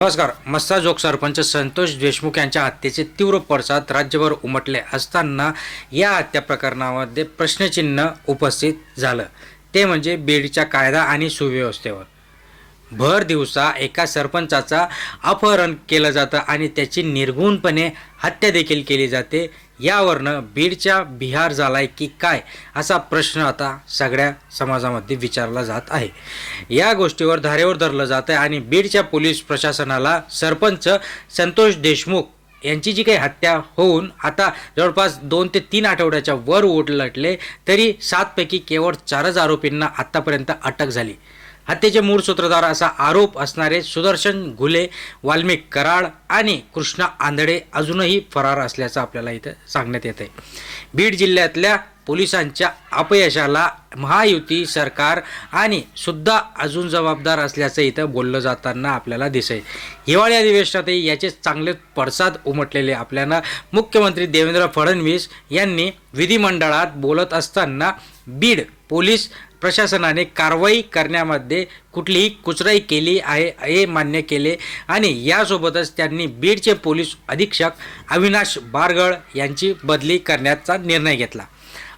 नमस्कार. मस्साजोग सरपंच संतोष देशमुख यांच्या हत्येचे तीव्र पडसाद राज्यभर उमटले असताना या हत्या प्रकरणामध्ये प्रश्नचिन्ह उपस्थित झालं. ते म्हणजे बीडच्या कायदा आणि सुव्यवस्थेवर. भर दिवसा एका सरपंचाचा अपहरण केलं जातं आणि त्याची निर्घृणपणे हत्या देखील केली जाते. यावरनं बीडच्या बिहार झालाय की काय असा प्रश्न आता सगळ्या समाजामध्ये विचारला जात आहे. या गोष्टीवर धारेवर धरलं जात आहे आणि बीडच्या पोलीस प्रशासनाला सरपंच संतोष देशमुख यांची जी काही हत्या होऊन आता जवळपास 2 ते 3 आठवड्याच्या वर उलटले तरी 7 पैकी केवळ 4 आरोपींना आत्तापर्यंत अटक झाली. हत्येचे मूळ सूत्रधार असा आरोप असणारे सुदर्शन घुले, वाल्मिक कराड आणि कृष्णा आंधळे अजूनही फरार असल्याचं आपल्याला इथं सांगण्यात येत आहे. बीड जिल्ह्यातल्या पोलिसांच्या अपयशाला महायुती सरकार आणि सुद्धा अजून जबाबदार असल्याचं इथं बोललं जाताना आपल्याला दिसेल. हिवाळी अधिवेशनातही याचे चांगले पडसाद उमटलेले आपल्याला मुख्यमंत्री देवेंद्र फडणवीस यांनी विधिमंडळात बोलत असताना बीड पोलीस प्रशासनाने कारवाई करण्यामध्ये कुठलीही कुचराई केली आहे हे मान्य केले आणि यासोबतच त्यांनी बीडचे पोलीस अधीक्षक अविनाश बारगळ यांची बदली करण्याचा निर्णय घेतला.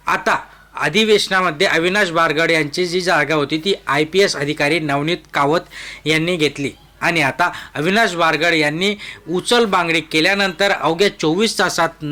आता अधिवेशनामध्ये अविनाश बारगळ यांची जी जागा होती ती IPS अधिकारी नवनीत कावत यांनी घेतली आणि आता अविनाश बारगळ यांनी उचल बांगडी केल्यानंतर अवघ्या 24 तासात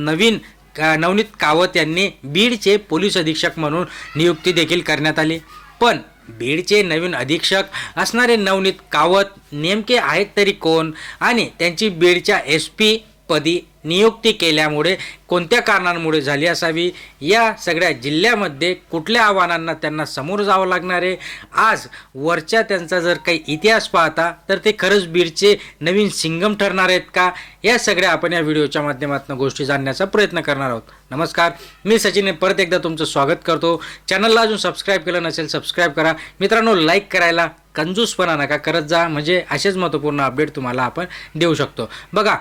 नवनीत कावत यांनी बीडचे पोलीस अधीक्षक म्हणून नियुक्ती देखील करण्यात आली. पण बीडचे नवीन अधीक्षक असणारे नवनीत कावत नेमके आहेत तरी कोण आणि त्यांची बीडच्या SP पदी नियुक्ती केल्यामुळे कोणत्या कारणांमुळे झाली असावी, या सगळ्या जिल्ह्यामध्ये कुठल्या आव्हानांना त्यांना समोर जावं लागणार आहे, आज वरच्या त्यांचा जर काही इतिहास पाहता तर ते खरंच बीडचे नवीन सिंगम ठरणार आहेत का, या सगळ्या आपण या व्हिडिओच्या माध्यमातून गोष्टी जाणण्याचा प्रयत्न करणार आहोत. नमस्कार, मी सचिन परत एकदा तुमचं स्वागत करतो. चॅनलला अजून सबस्क्राईब केलं नसेल सबस्क्राईब करा. मित्रांनो, लाईक करायला कंजूसपणा नका करत जा, म्हणजे असेच महत्त्वपूर्ण अपडेट तुम्हाला आपण देऊ शकतो. बघा,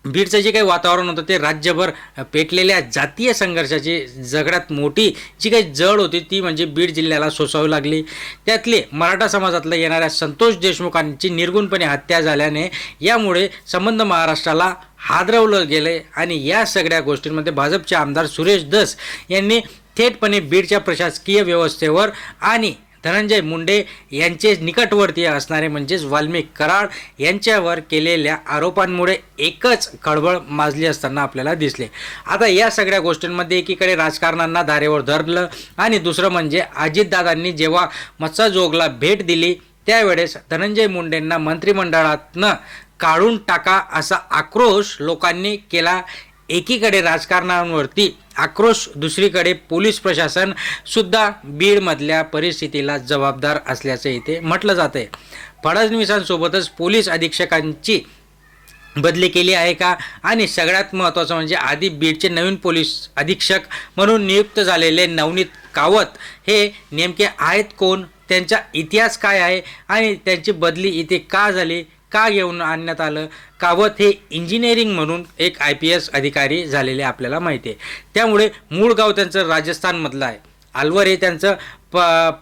बीडचं जे काही वातावरण होतं ते राज्यभर पेटलेल्या जातीय संघर्षाची सगळ्यात मोठी जी काही जड होती ती म्हणजे बीड जिल्ह्याला सोसावी लागली. त्यातले मराठा समाजातलं येणाऱ्या संतोष देशमुखांची निर्गुणपणे हत्या झाल्याने यामुळे संबंध महाराष्ट्राला हादरवलं गेले आणि या सगळ्या गोष्टींमध्ये भाजपचे आमदार सुरेश धस यांनी थेटपणे बीडच्या प्रशासकीय व्यवस्थेवर आणि धनंजय मुंडे यांचे निकटवर्तीय असणारे म्हणजेच वाल्मिक कराड यांच्यावर केलेल्या आरोपांमुळे एकच खळबळ माजली असताना आपल्याला दिसले. आता या सगळ्या गोष्टींमध्ये एकीकडे राजकारणांना धारेवर धरलं आणि दुसरं म्हणजे अजितदादांनी जेव्हा मस्साजोगला भेट दिली त्यावेळेस धनंजय मुंडेंना मंत्रिमंडळातनं काढून टाका असा आक्रोश लोकांनी केला. एकीकडे राजकारणावरती आक्रोश, दुसरीकडे पोलीस प्रशासन सुद्धा बीडमधल्या परिस्थितीला जबाबदार असल्याचं इथे म्हटलं जातं आहे. फडणवीसांसोबतच पोलीस अधीक्षकांची बदली केली आहे का, आणि सगळ्यात महत्त्वाचं म्हणजे आधी बीडचे नवीन पोलीस अधीक्षक म्हणून नियुक्त झालेले नवनीत कावत हे नेमके आहेत कोण, त्यांचा इतिहास काय आहे आणि त्यांची बदली इथे का झाली, का घेऊन आणण्यात आलं. कावत हे इंजिनिअरिंग म्हणून एक IPS अधिकारी झालेले आपल्याला माहिती आहे. त्यामुळे मूळ गाव त्यांचं राजस्थानमधलं आहे. अलवर हे त्यांचं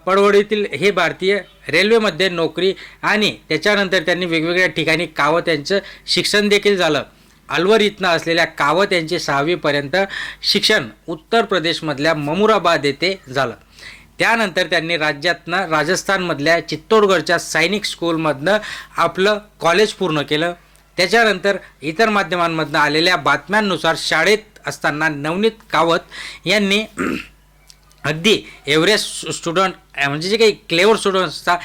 पडवळीतील हे भारतीय रेल्वेमध्ये नोकरी आणि त्याच्यानंतर त्यांनी वेगवेगळ्या ठिकाणी कावत यांचं शिक्षण देखील झालं. अलवर इथनं असलेल्या कावत यांचे 6वी पर्यंत शिक्षण उत्तर प्रदेशमधल्या ममुराबाद येथे झालं. त्यानंतर त्यांनी राजस्थानमधल्या चित्तोडगडच्या सैनिक स्कूलमधनं आपलं कॉलेज पूर्ण केलं. त्याच्यानंतर इतर माध्यमांमधनं आलेल्या बातम्यांनुसार शाळेत असताना नवनीत कावत यांनी अगदी एव्हरेस्ट स्टुडंट म्हणजे जे काही क्लेवर स्टुडंट असतात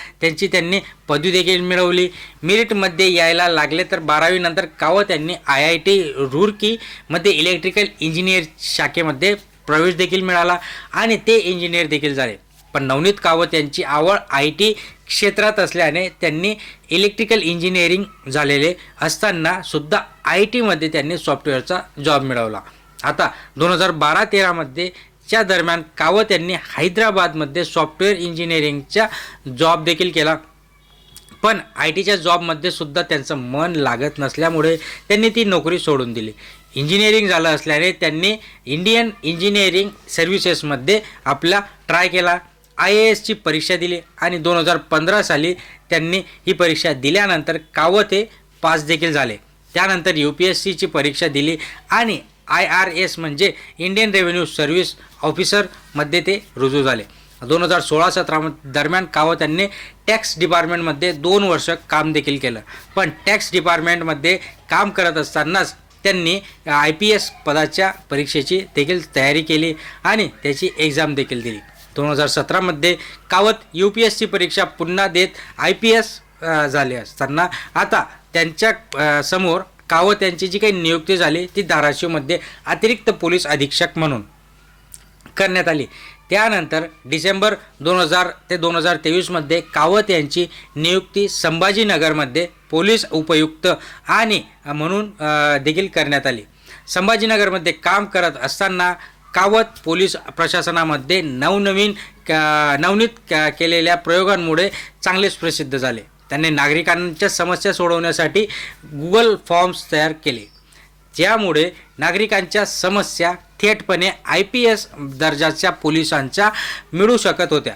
त्यांनी पदवी देखील मिळवली. मेरिटमध्ये यायला लागले तर 12वी नंतर कावत यांनी IIT रुरकीमध्ये इलेक्ट्रिकल इंजिनियर शाखेमध्ये प्रवेश देखील मिळाला आणि ते इंजिनियर देखील झाले. पण नवनीत कावत यांची आवड IT क्षेत्रात असल्याने त्यांनी इलेक्ट्रिकल इंजिनिअरिंग झालेले असताना सुद्धा ITमध्ये त्यांनी सॉफ्टवेअरचा जॉब मिळवला. आता 2012-13मध्ये च्या दरम्यान कावत यांनी हैदराबादमध्ये सॉफ्टवेअर इंजिनिअरिंगचा जॉब देखील केला. पण ITच्या जॉबमध्ये सुद्धा त्यांचं मन लागत नसल्यामुळे त्यांनी ती नोकरी सोडून दिली. इंजिनिअरिंग झालं असल्याने त्यांनी इंडियन इंजिनिअरिंग सर्व्हिसेसमध्ये आपला ट्राय केला. IASची परीक्षा दिली आणि 2015 साली त्यांनी ही परीक्षा दिल्यानंतर कावत हे पास देखील झाले. त्यानंतर UPSCची परीक्षा दिली आणि IRS म्हणजे इंडियन रेव्हेन्यू सर्व्हिस ऑफिसरमध्ये ते रुजू झाले. 2016-17 दरम्यान कावत यांनी टॅक्स डिपार्टमेंटमध्ये 2 वर्ष काम देखील केलं. पण टॅक्स डिपार्टमेंटमध्ये काम करत असतानाच त्यांनी IPS पदाच्या परीक्षेची देखील तयारी केली आणि त्याची एक्झाम देखील दिली. 2017मध्ये कावत UPSC परीक्षा पुन्हा देत IPS झाले असताना आता त्यांच्या समोर कावत यांची जी काही नियुक्ती झाली ती धाराशिवमध्ये अतिरिक्त पोलीस अधीक्षक म्हणून करण्यात आली. त्यानंतर डिसेंबर 2000 ते 2023मध्ये कावत यांची नियुक्ती संभाजीनगरमध्ये पोलीस उपायुक्त आणि म्हणून देखील करण्यात आली. संभाजीनगरमध्ये काम करत असताना कावत पोलीस प्रशासनामध्ये नवनीत केलेल्या प्रयोगांमुळे चांगलेच प्रसिद्ध झाले. त्यांनी नागरिकांच्या समस्या सोडवण्यासाठी गुगल फॉर्म्स तयार केले, ज्यामुळे नागरिकांच्या समस्या थेटपणे IPS दर्जाच्या पोलिसांच्या मिळू शकत होत्या.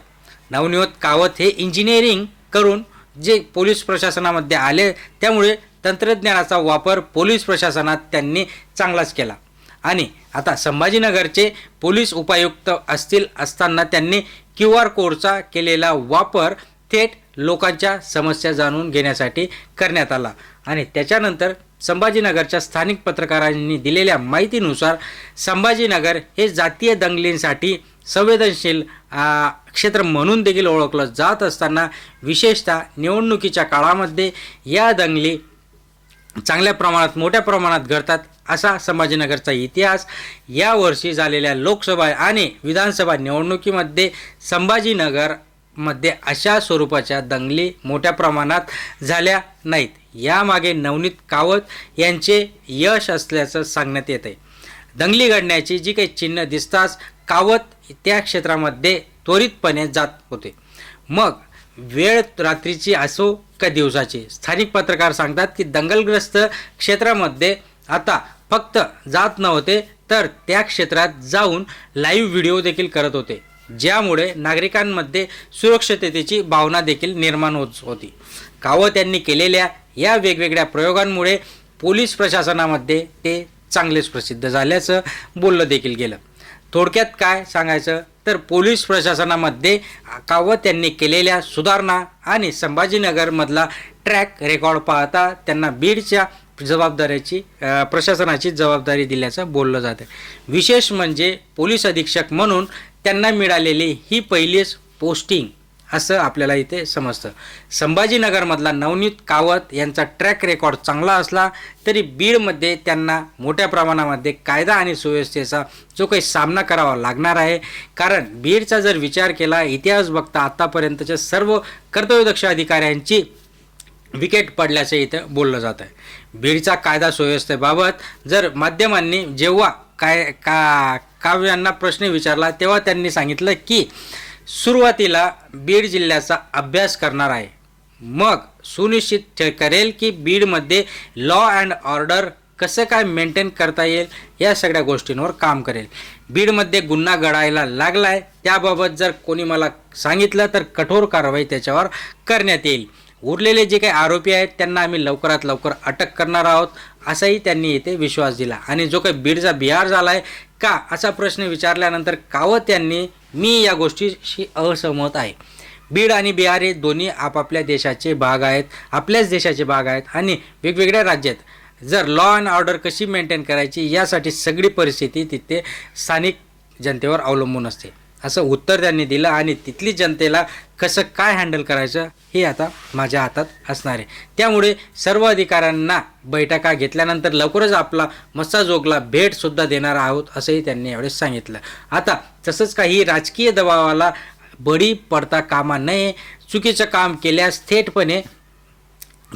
नवनीत कावत हे इंजिनिअरिंग करून जे पोलीस प्रशासनामध्ये आले, त्यामुळे तंत्रज्ञानाचा वापर पोलीस प्रशासनात त्यांनी चांगलाच केला. आणि आता संभाजीनगरचे पोलीस उपायुक्त असताना त्यांनी QR कोडचा केलेला वापर थेट लोकांच्या समस्या जाणून घेण्यासाठी करण्यात आला. आणि त्याच्यानंतर संभाजीनगरच्या स्थानिक पत्रकारांनी दिलेल्या माहितीनुसार संभाजीनगर हे जातीय दंगलींसाठी संवेदनशील क्षेत्र म्हणून देखील ओळखलं जात असताना विशेषतः निवडणुकीच्या काळामध्ये या दंगली चांगल्या प्रमाणात मोठ्या प्रमाणात घडतात असा संभाजीनगरचा इतिहास. यावर्षी झालेल्या लोकसभा आणि विधानसभा निवडणुकीमध्ये संभाजीनगरमध्ये अशा स्वरूपाच्या दंगली मोठ्या प्रमाणात झाल्या नाहीत. यामागे नवनीत कावत यांचे यश असल्याचं सांगण्यात येत आहे. दंगली घडण्याची जी काही चिन्ह दिसताच कावत त्या क्षेत्रामध्ये त्वरितपणे जात होते. मग वेळ रात्रीची असो का दिवसाची, स्थानिक पत्रकार सांगतात की दंगलग्रस्त क्षेत्रामध्ये आता फक्त जात नव्हते तर त्या क्षेत्रात जाऊन लाईव्ह व्हिडिओ देखील करत होते, ज्यामुळे नागरिकांमध्ये सुरक्षिततेची भावना देखील निर्माण होत होती. कावत यांनी केलेल्या या वेगवेगळ्या प्रयोगांमुळे पोलीस प्रशासनामध्ये ते चांगलेच प्रसिद्ध झाल्याचं बोललं देखील गेलं. थोडक्यात काय सांगायचं तर पोलीस प्रशासनामध्ये कावत यांनी केलेल्या सुधारणा आणि संभाजीनगरमधला ट्रॅक रेकॉर्ड पाहता त्यांना बीडच्या प्रशासनाची जबाबदारी दिल्याचं बोललं जातं. विशेष म्हणजे पोलीस अधीक्षक म्हणून त्यांना मिळालेली ही पहिलीच पोस्टिंग असं आपल्याला इथे समजतं. संभाजीनगरमधला नवनीत कावत यांचा ट्रॅक रेकॉर्ड चांगला असला तरी बीडमध्ये त्यांना मोठ्या प्रमाणामध्ये कायदा आणि सुव्यवस्थेचा जो काही सामना करावा लागणार आहे. कारण बीडचा जर विचार केला, इतिहास बघता आत्तापर्यंतच्या सर्व कर्तव्यदक्ष अधिकाऱ्यांची विकेट पडल्याचं इथं बोललं जात आहे. बीडचा कायदा सुव्यवस्थेबाबत जर माध्यमांनी जेव्हा काव्यांना प्रश्न विचारला तेव्हा त्यांनी सांगितलं की सुरुवातीला बीड जिल्ह्याचा अभ्यास करणार आहे, मग सुनिश्चित करेल की बीडमध्ये लॉ अँड ऑर्डर कसं काय मेंटेन करता येईल या सगळ्या गोष्टींवर काम करेल. बीडमध्ये गुन्हा घडायला लागला आहे, त्याबाबत जर कोणी मला सांगितलं तर कठोर कारवाई त्याच्यावर करण्यात येईल. उरलेले जे काही आरोपी आहेत त्यांना आम्ही लवकरात लवकर अटक करणार आहोत असाही त्यांनी इथे विश्वास दिला. आणि जो काही बीडचा बिहार झाला आहे का असा प्रश्न विचारल्यानंतर कावत यांनी मी या गोष्टीशी असहमत आहे. बीड आणि बिहार हे दोन्ही आपापल्या देशाचे भाग आहेत, आपल्याच देशाचे भाग आहेत आणि वेगवेगळ्या राज्यात जर लॉ अँड ऑर्डर कशी मेंटेन करायची यासाठी सगळी परिस्थिती तिथे स्थानिक जनतेवर अवलंबून असते असं उत्तर त्यांनी दिलं. आणि तिथली जनतेला कसं काय हँडल करायचं हे आता माझ्या हातात असणार आहे. त्यामुळे सर्व अधिकाऱ्यांना बैठका घेतल्यानंतर लवकरच आपला मस्साजोगला भेटसुद्धा देणार आहोत असंही त्यांनी यावेळेस सांगितलं. आता तसंच काही राजकीय दबावाला बळी पडता कामा नये, चुकीचं काम केल्यास थेटपणे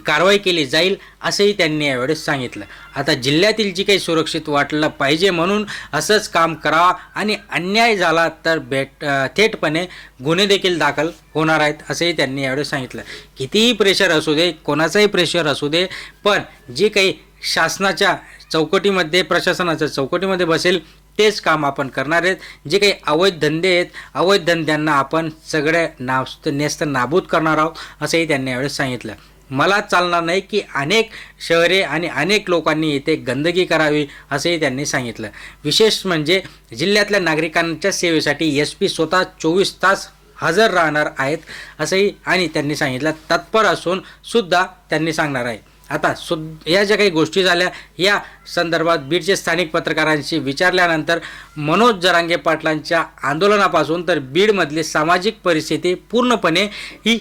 कारवाई केली जाईल असंही त्यांनी यावेळेस सांगितलं. आता जिल्ह्यातील जी काही सुरक्षित वाटलं पाहिजे म्हणून असंच काम करावं आणि अन्याय झाला तर थेटपणे गुन्हे देखील दाखल होणार आहेत असंही त्यांनी यावेळेस सांगितलं. कितीही प्रेशर असू दे, कोणाचाही प्रेशर असू दे, पण जे काही शासनाच्या चौकटीमध्ये प्रशासनाच्या चौकटीमध्ये बसेल तेच काम आपण करणार आहेत. जे काही अवैध धंदे आहेत, अवैध धंद्यांना आपण सगळे नेस्त नाबूद करणार आहोत असंही त्यांनी यावेळेस सांगितलं. मला चालणार नाही की अनेक शहरे आणि अनेक लोकांनी येथे गंदगी करावी असंही त्यांनी सांगितलं. विशेष म्हणजे जिल्ह्यातल्या नागरिकांच्या सेवेसाठी SP स्वतः 24 तास हजर राहणार आहेत असंही आणि त्यांनी सांगितलं. तत्पर असून सुद्धा त्यांनी सांगणार आहे. आता या ज्या काही गोष्टी झाल्या या संदर्भात बीडचे स्थानिक पत्रकारांशी विचारल्यानंतर मनोज जरांगे पाटलांच्या आंदोलनापासून तर बीडमधली सामाजिक परिस्थिती पूर्णपणे ही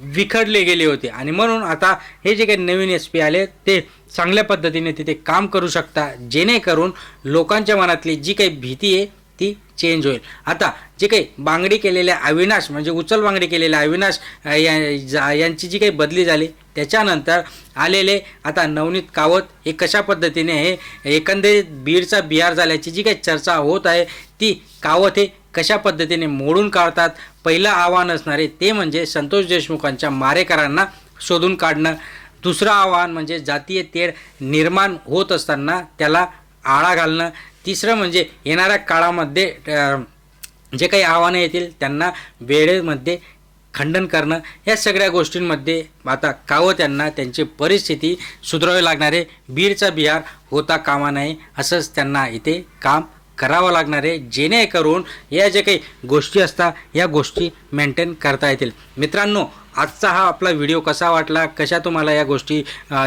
विखडले गेले होते आणि म्हणून आता हे जे काही नवीन SP आले ते चांगल्या पद्धतीने तिथे काम करू शकता, जेणेकरून लोकांच्या मनातली जी काही भीती आहे ती चेंज होईल. आता जे काही बांगडी केलेल्या अविनाश म्हणजे उचल बांगडी केलेल्या अविनाश यांची जी काही बदली झाली त्याच्यानंतर आलेले आता नवनीत कावत हे कशा पद्धतीने हे एकंदरीत बीडचा बिहार झाल्याची जी काही चर्चा होत आहे ती कावत हे कशा पद्धतीने मोडून काढतात. पहिलं आव्हान असणारे ते म्हणजे संतोष देशमुखांच्या मारेकरांना शोधून काढणं. दुसरं आव्हान म्हणजे जातीय तेढ निर्माण होत असताना त्याला आळा घालणं. तिसरं म्हणजे येणाऱ्या काळामध्ये जे काही आव्हानं येतील त्यांना वेळेमध्ये खंडन करणं. या सगळ्या गोष्टींमध्ये आता कावत यांना त्यांची परिस्थिती सुधारावी लागणार आहे. बीडचा बिहार होता कामा नये असंच त्यांना इथे काम करावं लागणार आहे, जेणेकरून या ज्या काही गोष्टी असतात या गोष्टी मेंटेन करता येतील. मित्रांनो, आजचा हा आपला व्हिडिओ कसा वाटला, कशा तुम्हाला या गोष्टी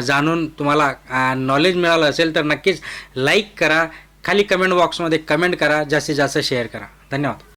जाणून तुम्हाला नॉलेज मिळालं असेल तर नक्कीच लाईक करा, खाली कमेंट बॉक्समध्ये कमेंट करा, जास्तीत जास्त शेअर करा. धन्यवाद.